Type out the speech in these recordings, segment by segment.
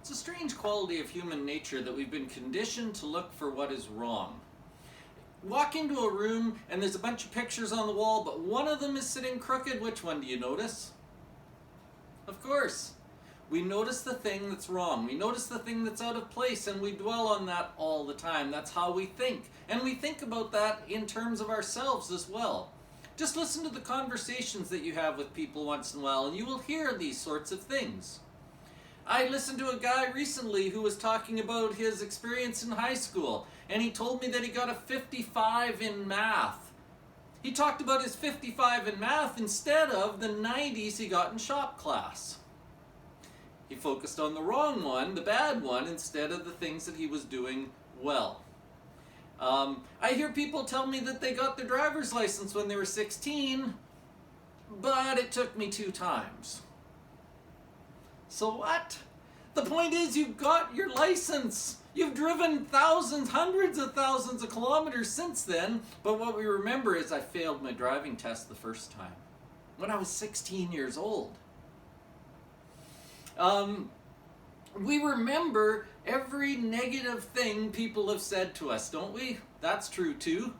It's a strange quality of human nature that we've been conditioned to look for what is wrong. Walk into a room and there's a bunch of pictures on the wall, but one of them is sitting crooked. Which one do you notice? Of course. We notice the thing that's wrong. We notice the thing that's out of place, and we dwell on that all the time. That's how we think. And we think about that in terms of ourselves as well. Just listen to the conversations that you have with people once in a while, and you will hear these sorts of things. I listened to a guy recently who was talking about his experience in high school, and he told me that he got a 55 in math. He talked about his 55 in math instead of the 90s he got in shop class. He focused on the wrong one, the bad one, instead of the things that he was doing well. I hear people tell me that they got their driver's license when they were 16, but it took me 2 times. So what? The point is, you got your license. You've driven thousands, hundreds of thousands of kilometers since then, but what we remember is I failed my driving test the first time when I was 16 years old. We remember every negative thing people have said to us, don't we? That's true too.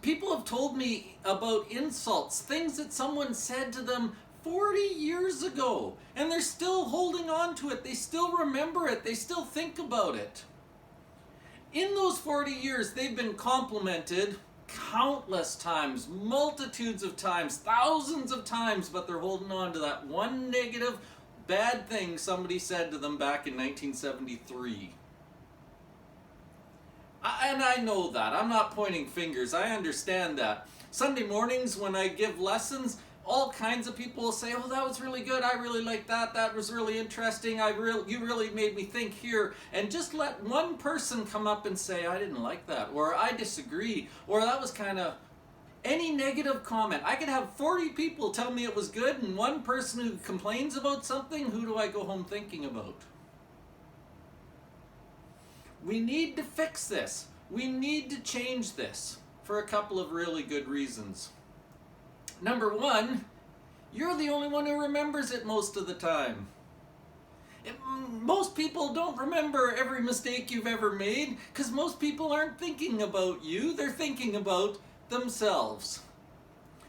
People have told me about insults, things that someone said to them 40 years ago, and they're still holding on to it. They still remember it. They still think about it. In those 40 years, they've been complimented countless times, multitudes of times, thousands of times, but they're holding on to that one negative, bad thing somebody said to them back in 1973. And I know that. I'm not pointing fingers. I understand that. Sunday mornings when I give lessons, all kinds of people will say, oh, that was really good. I really liked that. That was really interesting. You really made me think here. And just let one person come up and say, I didn't like that, or I disagree, or that was kind of any negative comment. I could have 40 people tell me it was good, and one person who complains about something, who do I go home thinking about? We need to fix this. We need to change this for a couple of really good reasons. Number one, you're the only one who remembers it most of the time. Most people don't remember every mistake you've ever made because most people aren't thinking about you. They're thinking about themselves.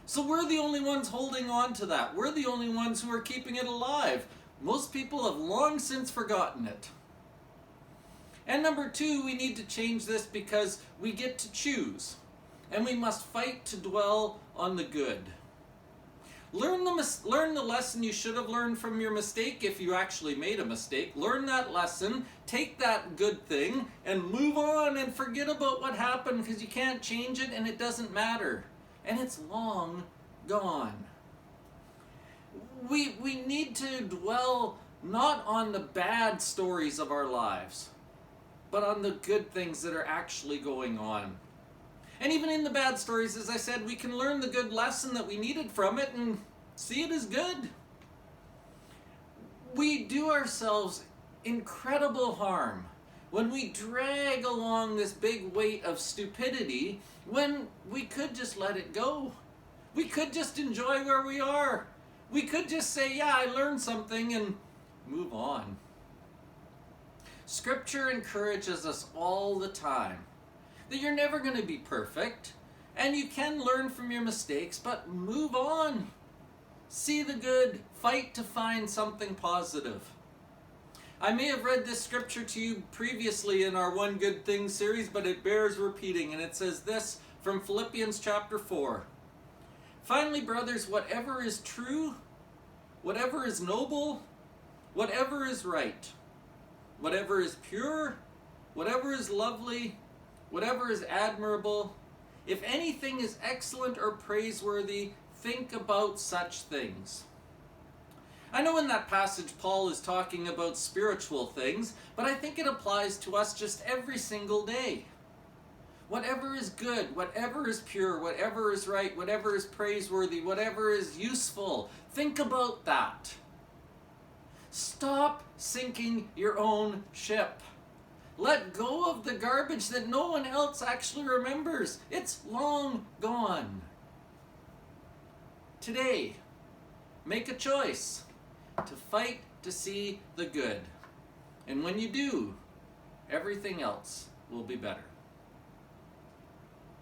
So we're the only ones holding on to that. We're the only ones who are keeping it alive. Most people have long since forgotten it. And number two, we need to change this because we get to choose. And we must fight to dwell on the good. Learn the lesson you should have learned from your mistake if you actually made a mistake. Learn that lesson, take that good thing, and move on and forget about what happened because you can't change it and it doesn't matter. And it's long gone. We need to dwell not on the bad stories of our lives, but on the good things that are actually going on. And even in the bad stories, as I said, we can learn the good lesson that we needed from it and see it as good. We do ourselves incredible harm when we drag along this big weight of stupidity when we could just let it go. We could just enjoy where we are. We could just say, yeah, I learned something, and move on. Scripture encourages us all the time that you're never going to be perfect, and you can learn from your mistakes, but move on. See the good. Fight to find something positive. I may have read this scripture to you previously in our One Good Thing series, but it bears repeating, and it says this from Philippians chapter 4. Finally, brothers, whatever is true, whatever is noble, whatever is right, whatever is pure, whatever is lovely, whatever is admirable, if anything is excellent or praiseworthy, think about such things. I know in that passage Paul is talking about spiritual things, but I think it applies to us just every single day. Whatever is good, whatever is pure, whatever is right, whatever is praiseworthy, whatever is useful, think about that. Stop sinking your own ship. Let go of the garbage that no one else actually remembers. It's long gone. Today, make a choice to fight to see the good. And when you do, everything else will be better.